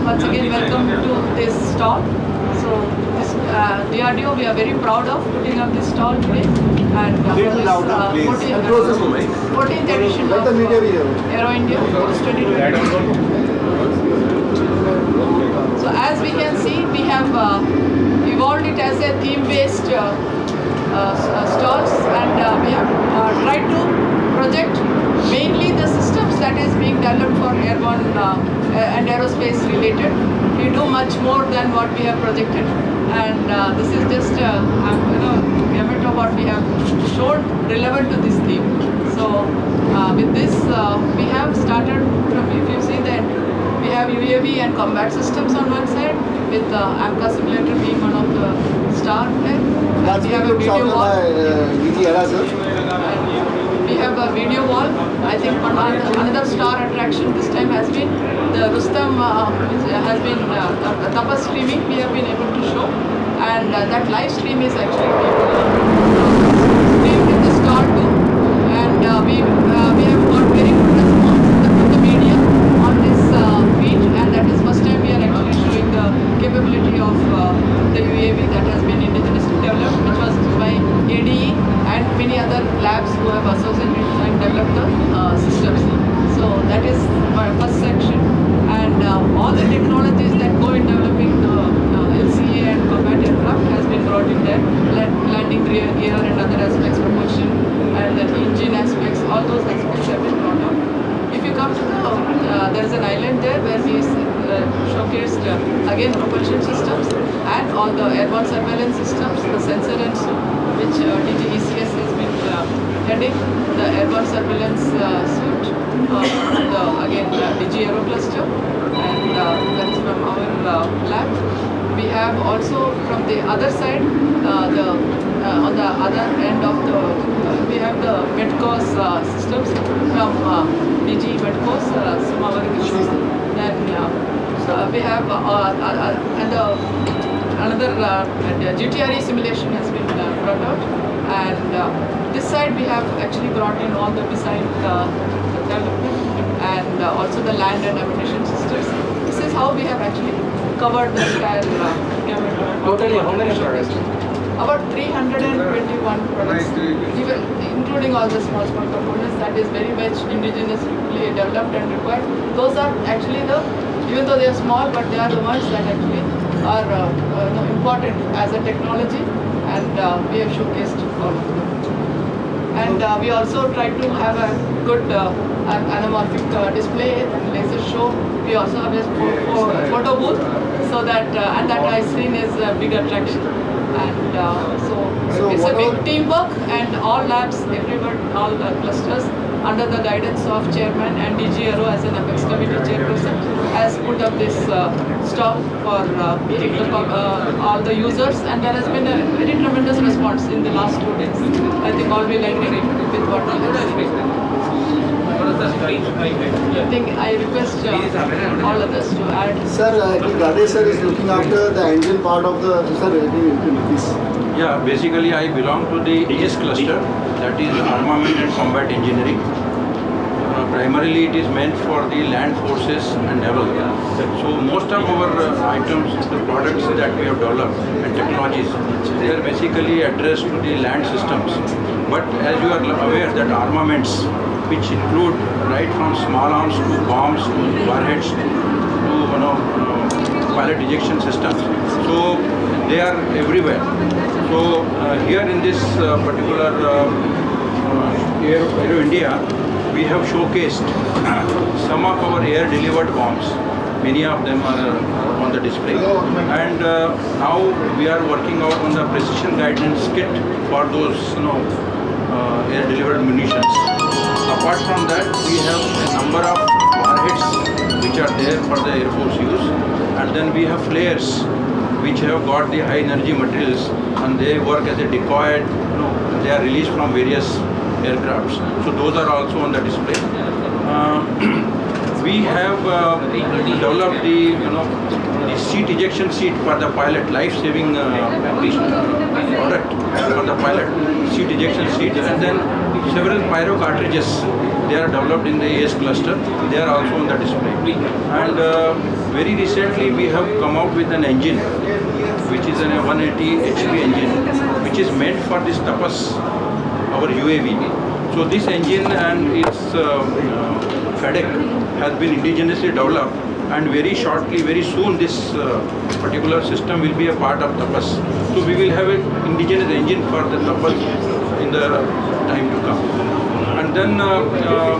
once again welcome to this stall. So this DRDO, we are very proud of putting up this stall today. And for this 14th edition of Aero India 2022. So as we can see, we have evolved it as a theme-based stalls, and we have tried to project mainly the systems that is being developed for airborne and aerospace related. We do much more than what we have projected, and this is just gamut of what we have shown relevant to this theme. So with this, we have started from, if you see that, we have UAV and combat systems on one side, with AMCA simulator being one of the star there. That's we have a video wall. We have a video wall. I think another star attraction this time has been the Rustam, which has been tapas streaming. We have been able to show, and that live stream is actually streamed in the star too. And we have got very good response from the media on this feed, and that is first time we are actually showing the capability of the UAV that has been indigenously developed, which was by ADE and many other labs who have associated and developed the systems. So that is my first section, and all the technologies that go in developing the LCA and combat aircraft has been brought in there. Landing gear and other aspects, propulsion and the engine aspects, all those aspects have been brought out. If you come to the, there is an island there where we showcased again propulsion systems and all the airborne surveillance systems, the sensor and which DGECS has been heading, the airborne surveillance suite, again DG Aero cluster, and that is from our lab. We have also from the other side, on the other end of the, we have the Medcos systems from DG Medcos, some of our issues. Then we have another GTRE simulation has been brought out, and this side we have actually brought in all the missile development and also the land and ammunition systems. This is how we have actually covered the entire gamut. Totally, how many products? About 321 products, even including all the small components that is very much indigenously developed and required. Those are actually the, even though they are small, but they are the ones that actually are important as a technology, and we have showcased all of them. And we also tried to have a good anamorphic display and laser show. We also have a photo booth, so that and that I screen is a big attraction. And so it's a big teamwork, and all labs, everyone, all clusters under the guidance of chairman and DG Aero as an Apex committee chairperson has put up this stall for all the users, and there has been a very tremendous response in the last 2 days. I think all will agree with what we have seen. I think I request all others to add. Sir, Gade sir is looking after the engine part of the, sir, this. Yeah, basically I belong to the AS cluster, that is armament and combat engineering. Primarily it is meant for the land forces and naval. So most of our items, the products that we have developed and technologies, they are basically addressed to the land systems. But as you are aware that armaments, which include right from small arms to bombs to warheads to pilot ejection systems, so they are everywhere. So here in this particular Aero India, we have showcased some of our air delivered bombs. Many of them are on the display, and now we are working out on the precision guidance kit for those air delivered munitions. Apart from that, we have a number of warheads which are there for the Air Force use, and then we have flares which have got the high energy materials, and they work as a decoy. They are released from various aircrafts. So those are also on the display. we have developed the seat ejection seat for the pilot, life-saving product for the pilot, seat ejection seat, and then several pyro cartridges. They are developed in the AS cluster. They are also on the display. And very recently we have come out with an engine, which is a 180 HP engine, which is meant for this Tapas, our UAV. So this engine and its FedEx has been indigenously developed, and very shortly, very soon, this particular system will be a part of Tapas. So we will have an indigenous engine for the Tapas in the time to come. And then,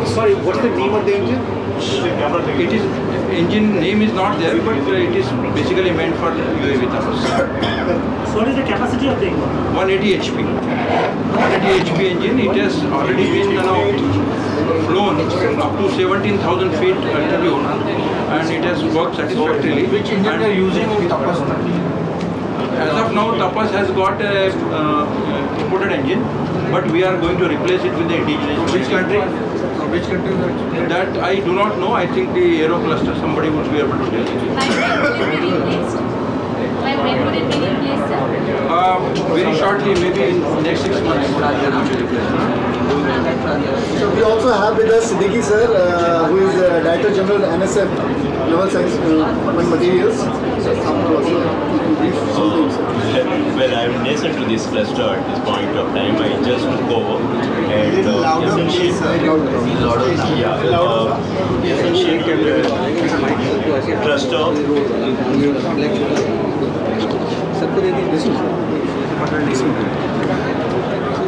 Sorry, what's the name of the engine? it is engine name is not there, but it is basically meant for UAV Tapas. So what is the capacity of the engine? 180 HP. 180 HP engine. It has already been flown up to 17,000 feet altitude, and it has worked satisfactorily. Which engine And are you using? as of now, Tapas has got a imported engine, but we are going to replace it with the indigenous. Which country? From which country? That I do not know. I think the Aero Cluster, somebody would be able to tell you. By when would it be replaced, sir? Very shortly, maybe in next 6 months. It will be replaced. So we also have with us Siddiqui sir, who is Director General NSF, Naval Science and Materials. Brief something, sir. Well, I'm nascent to this cluster at this point of time. I just took over and essentially, cluster.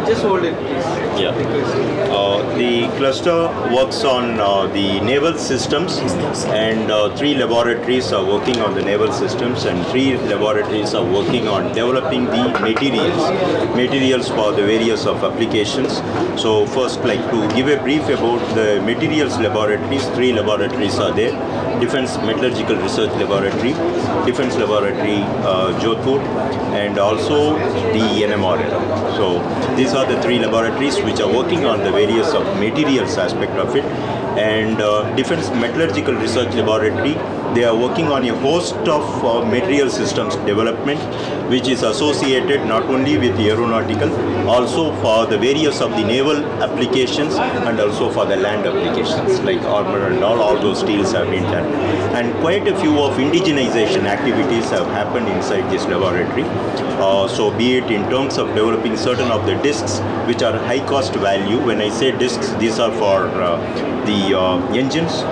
Just hold it. Yeah. The cluster works on the naval systems, and 3 laboratories are working on the naval systems, and 3 laboratories are working on developing the materials for the various of applications. So first, like to give a brief about the materials laboratories, 3 laboratories are there. Defense Metallurgical Research Laboratory, Defense Laboratory Jodhpur, and also the NMRL. So these are the 3 laboratories which are working on the various of materials aspect of it. And Defense Metallurgical Research Laboratory, they are working on a host of material systems development, which is associated not only with the aeronautical, also for the various of the naval applications and also for the land applications like armor and all those deals have been done. And quite a few of indigenization activities have happened inside this laboratory. So be it in terms of developing certain of the discs which are high cost value. When I say discs, these are for the engines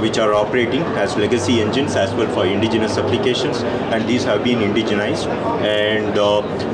which are operating as legacy engines as well for indigenous applications, and these have been indigenized. And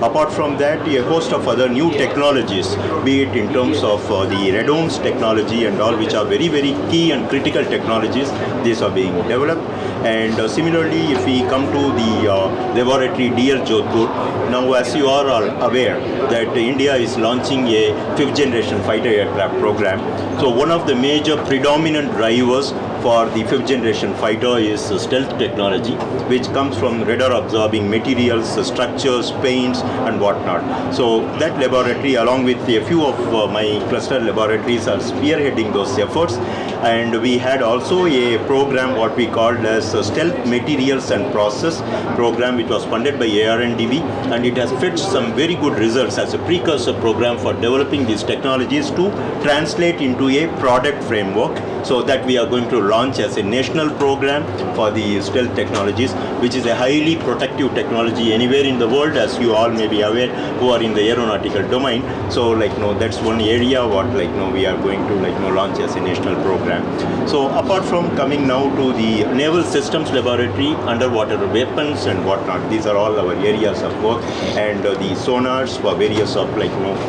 apart from that, a host of other new technologies, be it in terms of the radomes technology and all, which are very, very key and critical technologies, these are being developed. And similarly, if we come to the laboratory DL Jodhpur, now as you are all aware that India is launching a 5th generation fighter aircraft program. So one of the major predominant drivers for the 5th generation fighter is stealth technology, which comes from radar absorbing materials, structures, paints and whatnot. So that laboratory, along with a few of my cluster laboratories, are spearheading those efforts. And we had also a program what we called as Stealth Materials and Process program, which was funded by ARNDB, and it has fetched some very good results as a precursor program for developing these technologies to translate into a product framework. So that we are going to launch as a national program for the stealth technologies, which is a highly protective technology anywhere in the world, as you all may be aware who are in the aeronautical domain. So that's one area what we are going to launch as a national program. So apart from coming now to the Naval Systems Laboratory, underwater weapons and whatnot, these are all our areas of work, and the sonars for various of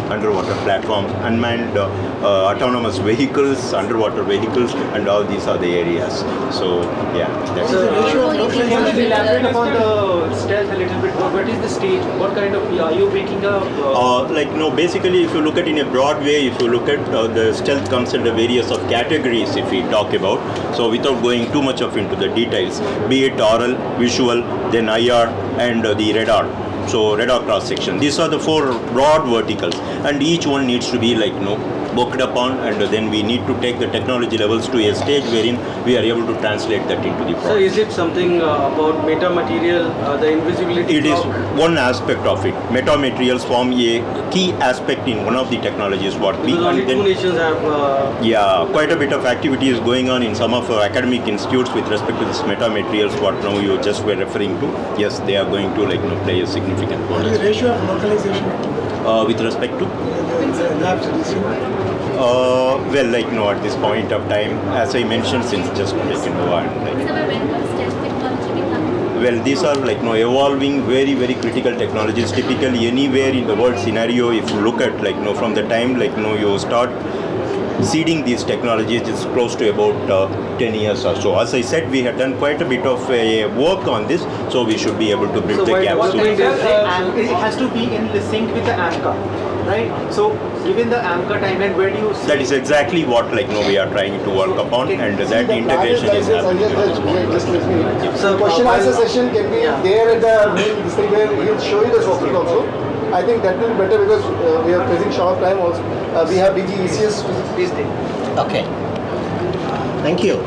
underwater platforms, unmanned autonomous vehicles, underwater vehicles, and all these are the areas. So yeah, that's Can you elaborate upon the stealth a little bit more? What is the stage? What kind of, are you making a... basically if you look at in a broad way, if you look at the stealth comes under various of categories if we talk about. So without going too much into the details, be it oral, visual, then IR and the radar. So radar cross section. These are the 4 broad verticals, and each one needs to be worked upon, and then we need to take the technology levels to a stage wherein we are able to translate that into the So product. is it something about metamaterial, the invisibility? It is of- one aspect of it. Metamaterials form a key aspect in one of the technologies what we Because only two nations have. yeah, quite a bit of activity is going on in some of our academic institutes with respect to this metamaterials what now you just were referring to. Yes, they are going to play a significant role. What is the ratio of localization With respect to in the labs? well, at this point of time, as I mentioned, since just and Sir, when will stealth technology be coming? well, these are evolving very, very critical technologies. Typically, anywhere in the world scenario, if you look at from the time you start seeding these technologies, it's close to about 10 years or so. As I said, we have done quite a bit of work on this, so we should be able to bridge So the gap what soon. kind of, It has to be in the sync with the AMCA, right? So, given the AMCA timeline, where do you see? That is exactly what we are trying to work upon, and that The integration is license, happening. just let me. So, Question answer session can be Yeah. there at the main this thing where he'll show you the software also. I think that will be better because we are facing short time also. We have DG ECS. These things. Okay. Thank you.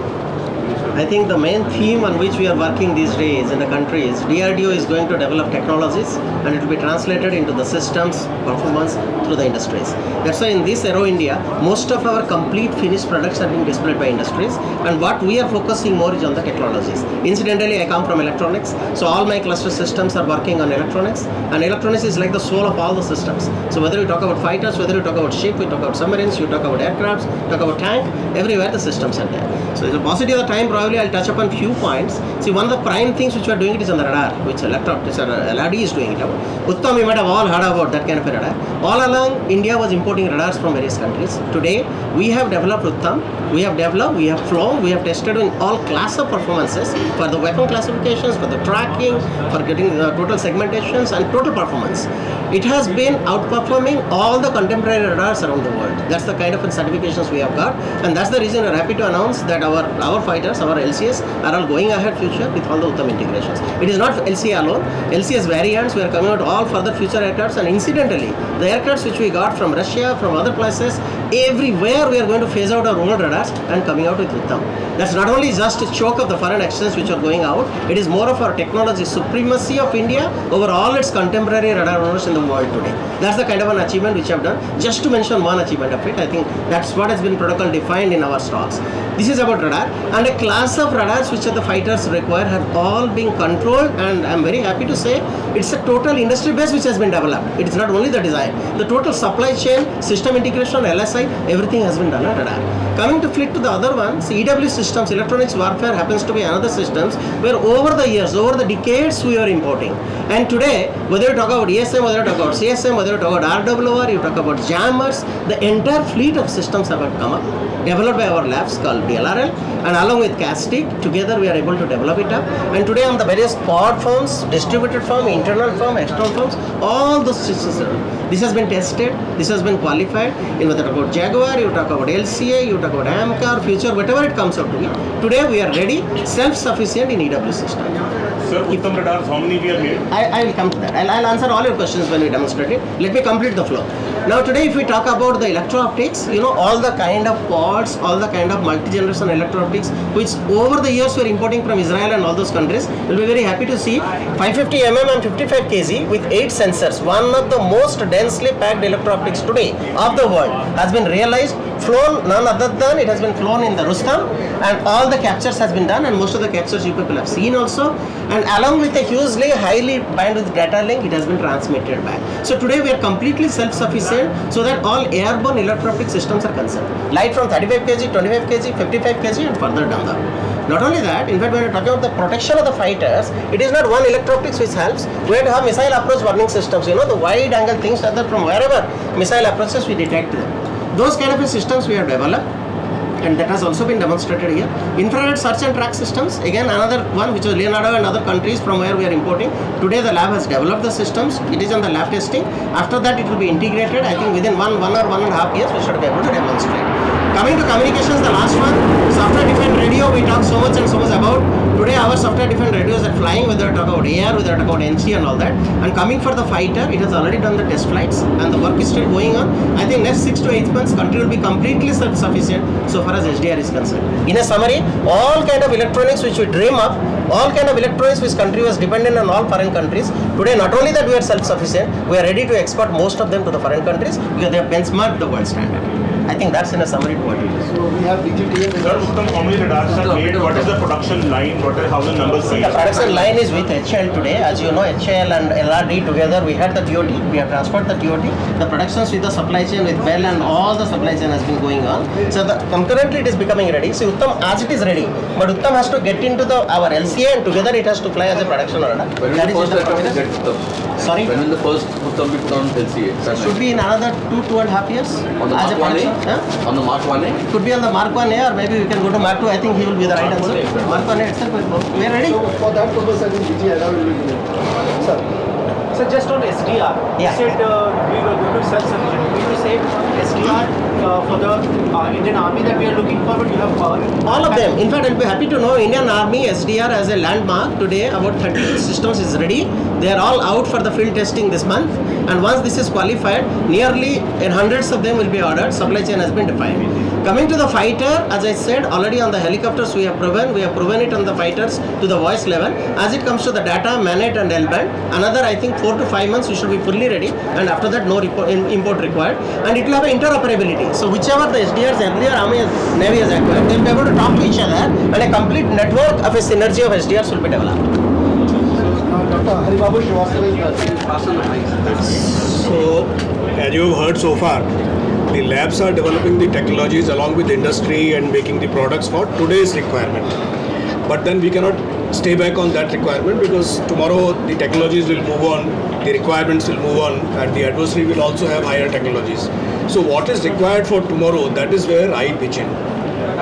I think the main theme on which we are working these days in the country is DRDO is going to develop technologies and it will be translated into the systems performance through the industries. That's why in this Aero India, most of our complete finished products are being displayed by industries, and what we are focusing more is on the technologies. Incidentally, I come from electronics, so all my cluster systems are working on electronics, and electronics is like the soul of all the systems. So whether we talk about fighters, whether we talk about ship, we talk about submarines, you talk about aircrafts, talk about tank, everywhere the systems are there. So the paucity of the time, probably I'll touch upon few points. See, one of the prime things which we are doing it is on the radar, which LRD is doing it. Uttam, you might have all heard about that kind of a radar. All along, India was importing radars from various countries. Today, we have developed Uttam, we have flown, we have tested in all class of performances for the weapon classifications, for the tracking, for getting total segmentations and total performance. It has been outperforming all the contemporary radars around the world. That's the kind of certifications we have got, and that's the reason we're happy to announce that our fighters, our LCS, are all going ahead future with all the Uttam integrations. It is not LCA alone. LCS variants, we are coming out all further future aircrafts, and incidentally, the aircrafts which we got from Russia, from other places, everywhere we are going to phase out our old radars and coming out with Uttam. That's not only just a choke of the foreign exchange which are going out, it is more of our technology supremacy of India over all its contemporary radar owners in the world today. That's the kind of an achievement which I have done. Just to mention one achievement of it, I think that's what has been protocol defined in our stalls. This is about radar, and a class of radars which the fighters require have all been controlled, and I'm very happy to say it's a total industry base which has been developed. It is not only the design, the total supply chain, system integration, LSI, everything has been done on radar. Coming to flip to the other one, see, EW systems, electronics warfare happens to be another systems where over the years, over the decades we are importing. And today, whether you talk about ESM, whether you talk about CSM, whether you talk about RWR, you talk about jammers, the entire fleet of systems have come up, developed by our labs called DLRL, and along with CASTIC, together we are able to develop it up. And today on the various pod firms, distributed firm, internal firm, external firms, all those systems are. This has been tested, this has been qualified. In whether you talk about Jaguar, you talk about LCA, you talk about AMCAR, future, whatever it comes out to be. Today we are ready, self-sufficient in EW system. Sir, Uttam radars, how many we have made? I will come to that. I'll answer all your questions when we demonstrate it. Let me complete the flow. Now today if we talk about the electro-optics, all the kind of pods, all the kind of multi-generation electro-optics which over the years we are importing from Israel and all those countries, you'll be very happy to see 550 mm and 55 kg with 8 sensors. One of the most densely packed electro-optics today of the world has been realized, flown, none other than it has been flown in the Rustam, and all the captures has been done, and most of the captures you people have seen also, and along with a hugely highly bandwidth data link, it has been transmitted back. So today we are completely self-sufficient so that all airborne electro-optic systems are concerned. Light from 35 kg, 25 kg, 55 kg and further down the road. Not only that, in fact when we are talking about the protection of the fighters, it is not one electro-optics which helps. We have to have missile approach warning systems, the wide angle things that from wherever missile approaches we detect them. Those kind of systems we have developed, and that has also been demonstrated here. Infrared search and track systems, again another one which is Leonardo and other countries from where we are importing. Today the lab has developed the systems, it is on the lab testing. After that it will be integrated. I think within one or 1.5 years we should be able to demonstrate. Coming to communications, the last one, software-defined radio, we talk so much and so much about. Today, our software-defined radios are flying, whether we talk about AR, whether we talk about NC and all that. And coming for the fighter, it has already done the test flights, and the work is still going on. I think next 6 to 8 months, country will be completely self-sufficient so far as HDR is concerned. In a summary, all kind of electronics which we dream up, all kind of electronics which country was dependent on all foreign countries. Today, not only that we are self-sufficient, we are ready to export most of them to the foreign countries because they have benchmarked the world standard. I think that's in a summary to what it is. So we have DGTM. Sir, Uttam, how many radars are made? What is the production line? How the numbers The production line is with HAL today. As you know, HAL and LRD together, we had the TOT. We have transferred the TOT. The productions with the supply chain, with Bell and all the supply chain has been going on. So concurrently it is becoming ready. So Uttam, as it is ready, but Uttam has to get into our LCA and together it has to fly as a production order. When will the first aircraft get Uttam? Sorry? When will the first Uttam be put on LCA? Should be in another 2.5 years. On the as a Mark 1A? production. Huh? On the Mark 1A? Could be on the Mark 1A or maybe we can go to Mark 2. I think he will be the right answer. Mark 1A itself will go. We are ready? So for that purpose, I think DGTM will be given. Sir. So just on SDR, Yeah. you said we were going to self-sufficient. We will say SDR for the Indian Army that we are looking forward to have All of them. In fact, I'll be happy to know Indian Army SDR as a landmark. Today, about 32 systems is ready. They are all out for the field testing this month. And once this is qualified, nearly hundreds of them will be ordered. Supply chain has been defined. Coming to the fighter, as I said, already on the helicopters we have proven it on the fighters to the voice level. As it comes to the data, MANET and L-band, another I think 4 to 5 months we should be fully ready, and after that no import required, and it will have interoperability. So whichever the SDRs earlier Army Navy has acquired, they will be able to talk to each other, and a complete network of a synergy of SDRs will be developed. Dr. Haribabu Srivastava is So, as you have heard so far, the labs are developing the technologies along with the industry and making the products for today's requirement. But then we cannot stay back on that requirement because tomorrow the technologies will move on, the requirements will move on, and the adversary will also have higher technologies. So what is required for tomorrow, that is where I pitch in.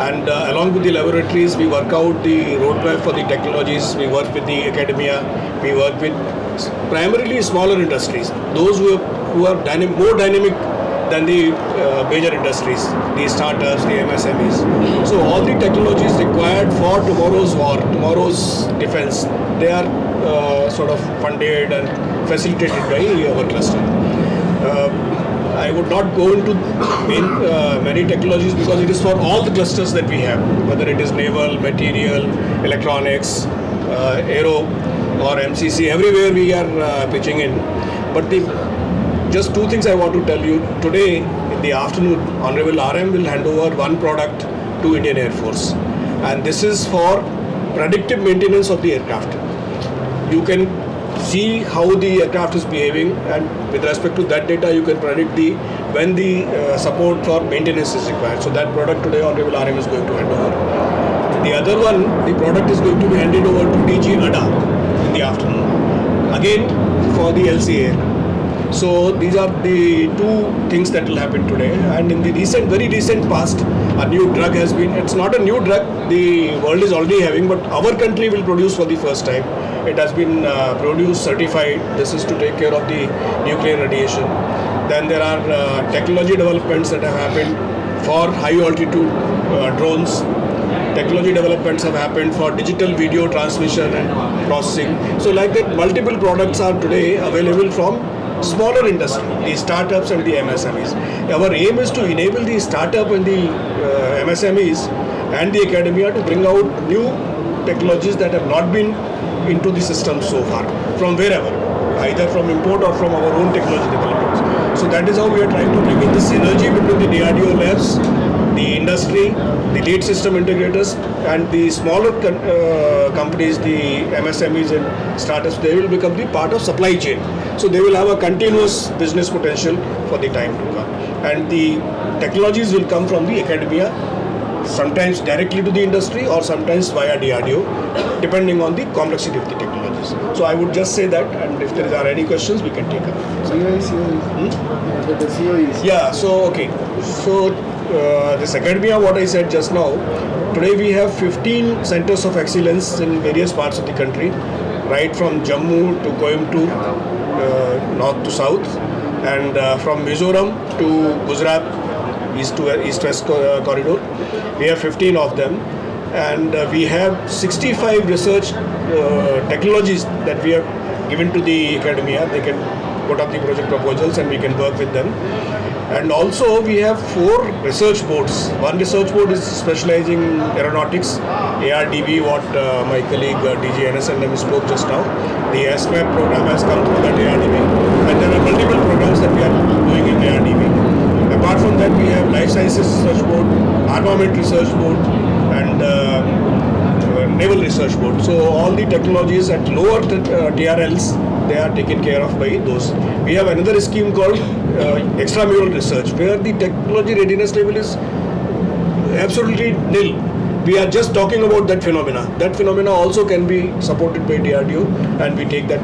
And along with the laboratories, we work out the roadmap for the technologies, we work with the academia, we work with primarily smaller industries, those who are more dynamic than the major industries, the startups, the MSMEs. So all the technologies required for tomorrow's war, tomorrow's defense, they are sort of funded and facilitated by our cluster. I would not go into many technologies because it is for all the clusters that we have, whether it is naval, material, electronics, aero or MCC, everywhere we are pitching in. But just two things I want to tell you. Today in the afternoon, Honorable RM will hand over one product to Indian Air Force, and this is for predictive maintenance of the aircraft. You can see how the aircraft is behaving, and with respect to that data you can predict when the support for maintenance is required. So that product today Honorable RM is going to hand over. The other one, the product is going to be handed over to DG ADA in the afternoon, again for the LCA. So these are the two things that will happen today. And in the very recent past, a new drug has been, it's not a new drug, the world is already having, but our country will produce for the first time. It has been produced, certified. This is to take care of the nuclear radiation. Then there are technology developments that have happened for high altitude drones. Technology developments have happened for digital video transmission and processing. So like that, multiple products are today available from smaller industry, the startups and the MSMEs. Our aim is to enable the startup and the MSMEs and the academia to bring out new technologies that have not been into the system so far, from wherever, either from import or from our own technology developments. So that is how we are trying to bring in the synergy between the DRDO labs, the industry, the lead system integrators, and the smaller companies, the MSMEs and startups. They will become the part of supply chain. So they will have a continuous business potential for the time to come. And the technologies will come from the academia, sometimes directly to the industry or sometimes via DRDO, depending on the complexity of the technologies. So I would just say that, and if there are any questions, we can take up. The COEs. Yeah, so okay. So this academia, what I said just now, today we have 15 centers of excellence in various parts of the country, right from Jammu to Coimbatore, north to south, and from Mizoram to Gujarat, east-west corridor. We have 15 of them, and we have 65 research technologies that we have given to the academia. They can put up the project proposals and we can work with them. And also we have 4 research boards. One research board is specializing in aeronautics, ARDB, what my colleague DG NSM spoke just now. The SMAP program has come through that ARDB, and there are multiple programs that we are doing in ARDB. Apart from that, we have Life Sciences Research Board, Armament Research Board, and Naval Research Board. So all the technologies at lower TRLs, they are taken care of by those. We have another scheme called extramural research, where the technology readiness level is absolutely nil. We are just talking about that phenomena. That phenomena also can be supported by DRDO, and we take that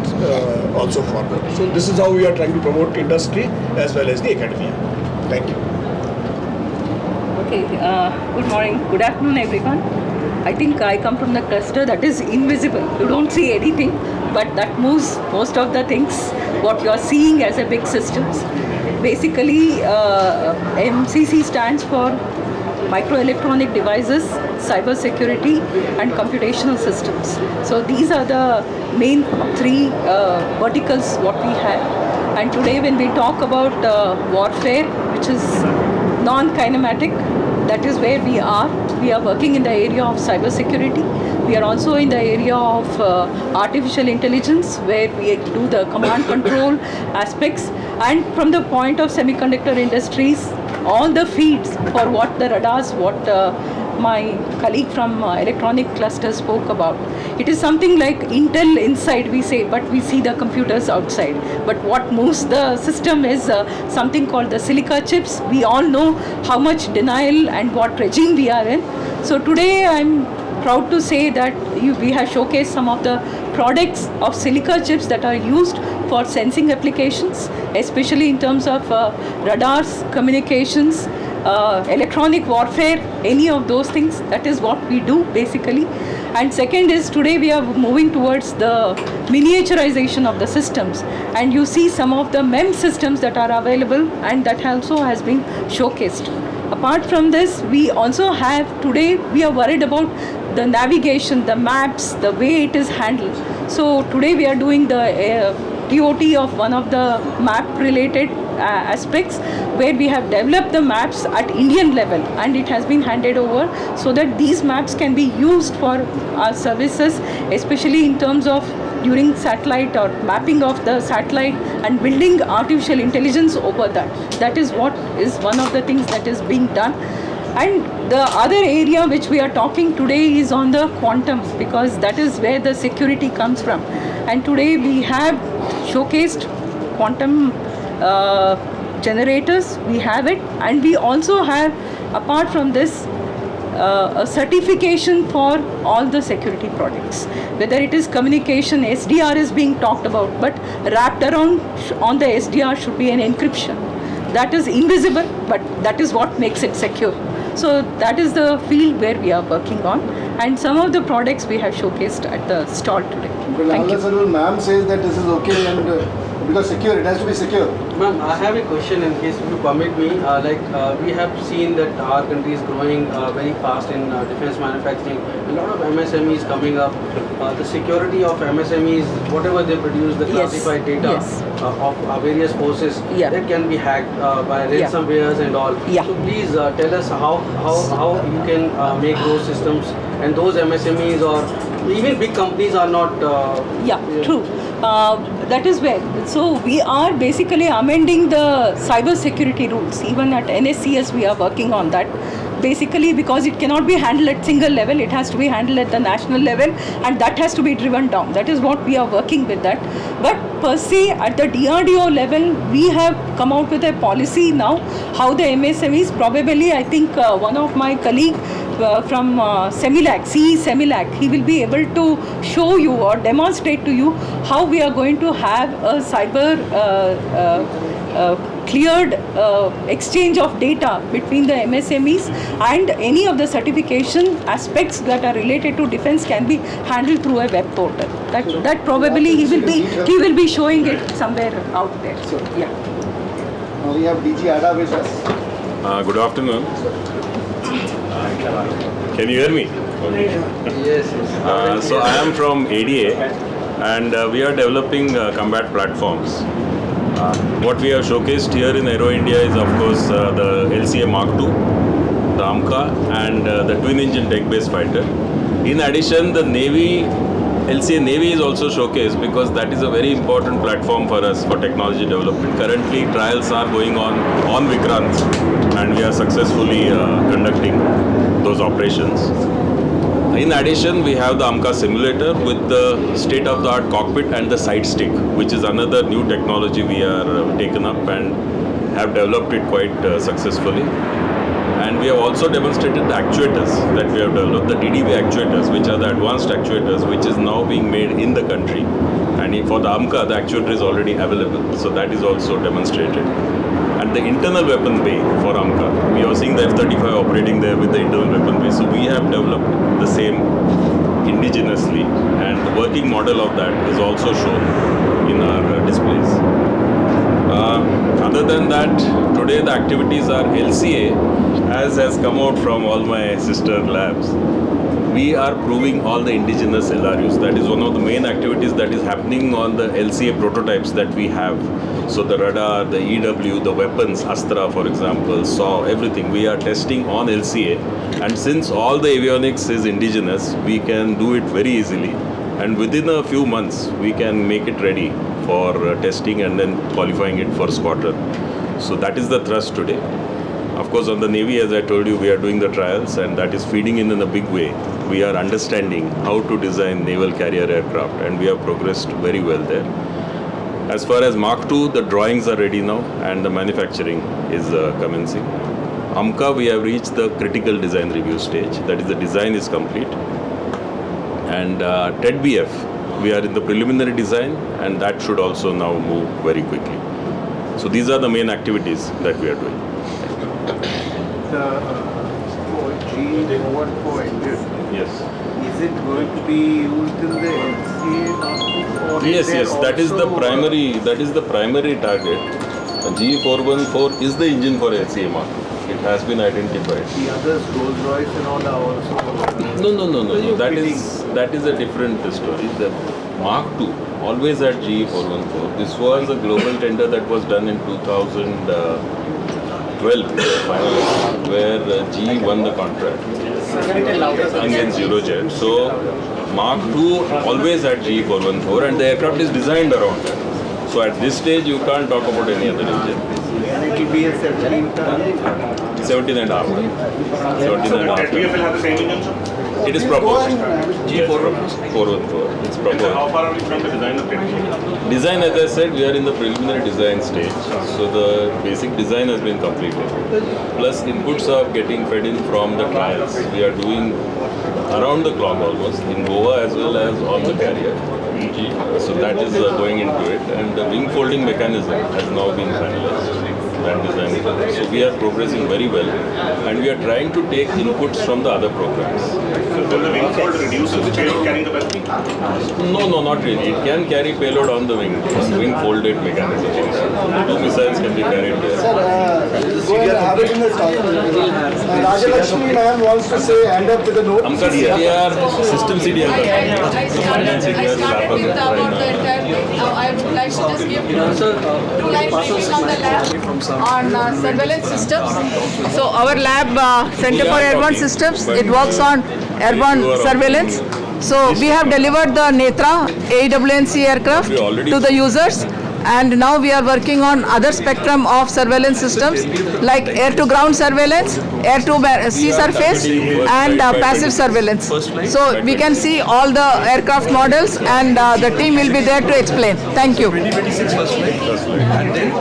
also forward. So this is how we are trying to promote industry as well as the academia. Thank you. Okay, good morning, good afternoon everyone. I think I come from the cluster that is invisible. You don't see anything, but that moves most of the things, what you are seeing as a big systems. Basically, MCC stands for Microelectronic Devices, Cyber Security and Computational Systems. So these are the main 3 verticals what we have. And today when we talk about warfare, which is non-kinematic, that is where we are. We are working in the area of cyber security. We are also in the area of artificial intelligence, where we do the command control aspects. And from the point of semiconductor industries, all the feeds for what the radars, what my colleague from electronic cluster spoke about. It is something like Intel inside, we say, but we see the computers outside. But what moves the system is something called the silica chips. We all know how much denial and what regime we are in. So today I'm proud to say that we have showcased some of the products of silica chips that are used for sensing applications, especially in terms of radars, communications, electronic warfare, any of those things. That is what we do basically. And second is, today we are moving towards the miniaturization of the systems, and you see some of the MEM systems that are available, and that also has been showcased. Apart from this, we also have, today we are worried about the navigation, the maps, the way it is handled. So today we are doing the TOT of one of the map related aspects, where we have developed the maps at Indian level, and it has been handed over so that these maps can be used for our services, especially in terms of during satellite or mapping of the satellite and building artificial intelligence over that. That is what is one of the things that is being done. And the other area which we are talking today is on the quantum, because that is where the security comes from. And today we have showcased quantum generators, we have it, and we also have, apart from this, a certification for all the security products. Whether it is communication, SDR is being talked about, but wrapped around on the SDR should be an encryption. That is invisible, but that is what makes it secure. So that is the field where we are working on, and some of the products we have showcased at the stall today. Thank you. Ma'am says that this is okay, and because secure, it has to be secure. Ma'am, I have a question in case if you permit me. We have seen that our country is growing very fast in defense manufacturing. A lot of MSMEs coming up. The security of MSMEs, whatever they produce, the classified data of various forces, that can be hacked by ransomwares and all. So please tell us how you can make those systems, and those MSMEs or even big companies are not. True. That is where. So we are basically amending the cyber security rules. Even at NSCS we are working on that. Basically because it cannot be handled at single level, it has to be handled at the national level, and that has to be driven down. That is what we are working with that. But per se at the DRDO level, we have come out with a policy now how the MSMEs, probably I think one of my colleague from CEMILAC, CE CEMILAC, he will be able to show you or demonstrate to you how we are going to have a cyber cleared exchange of data between the MSMEs, and any of the certification aspects that are related to defense can be handled through a web portal. That probably he will be showing it somewhere out there. So yeah. We have DG ADA with us. Good afternoon. Can you hear me? Yes. So I am from ADA and we are developing combat platforms. What we have showcased here in Aero India is of course the LCA Mark II, the AMCA and the twin engine deck based fighter. In addition, the LCA Navy is also showcased because that is a very important platform for us for technology development. Currently trials are going on Vikrant and we are successfully conducting those operations. In addition, we have the AMCA simulator with the state-of-the-art cockpit and the side stick, which is another new technology we are taken up and have developed it quite successfully. And we have also demonstrated the actuators that we have developed, the DDB actuators, which are the advanced actuators, which is now being made in the country. And for the AMCA, the actuator is already available, so that is also demonstrated. And the internal weapon bay for AMCA, we are seeing the F-35 operating there with the internal weapon bay. So we have developed the same indigenously, and the working model of that is also shown in our displays. Other than that, today the activities are LCA, as has come out from all my sister labs. We are proving all the indigenous LRUs. That is one of the main activities that is happening on the LCA prototypes that we have. So the radar, the EW, the weapons, Astra for example, SAW, everything we are testing on LCA. And since all the avionics is indigenous, we can do it very easily. And within a few months, we can make it ready for testing and then qualifying it for squadron. So that is the thrust today. Of course, on the Navy, as I told you, we are doing the trials and that is feeding in a big way. We are understanding how to design naval carrier aircraft and we have progressed very well there. As far as Mark II, the drawings are ready now and the manufacturing is commencing. AMCA, we have reached the critical design review stage. That is, the design is complete. And TED-BF, we are in the preliminary design and that should also now move very quickly. So these are the main activities that we are doing. The G14 engine. Yes. Is it going to be used in the LCA? Yes. That is the primary target. G414 is the engine for LCA Mark. It has been identified. The others, Rolls Royce and all, are also. No. That is a different story. The Mark II always at GE414. This was a global tender that was done in 2012 where GE won the contract against Eurojet. So Mark II always at GE414 and the aircraft is designed around that. So at this stage you can't talk about any other engine. And it will be a 17 ton? 17 and a half. 17 and a half. TED-BF will have the same engine, sir? It is proposed. G414. It's proposed. How far are we from the design of TED-BF? Design, as I said, we are in the preliminary design stage. So the basic design has been completed. Plus inputs are getting fed in from the trials. We are doing around the clock almost in Goa as well as on the carrier. So that is going into it. And the wing folding mechanism has now been finalized. So we are progressing very well and we are trying to take inputs from the other programs. So then the wing fold reduces the payload carrying capacity? No, not really. It can carry payload on the wing folded mechanism. Two missiles can be carried there. Sir, go and have it in the style. Rajalakshmi ma'am wants to say end up with a note. AMCA CDR, system CDR. I started with about the entire thing. Now I would like to just give 2 line briefing on the lab on surveillance systems. So our lab, Center for Airborne Systems, it works on airborne surveillance. So we have delivered the Netra AWNC aircraft to the users. And now we are working on other spectrum of surveillance systems like air-to-ground surveillance, air-to-sea surface and passive surveillance. So we can see all the aircraft models and the team will be there to explain. Thank you. 2026 first flight. And then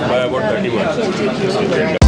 by about 30 months.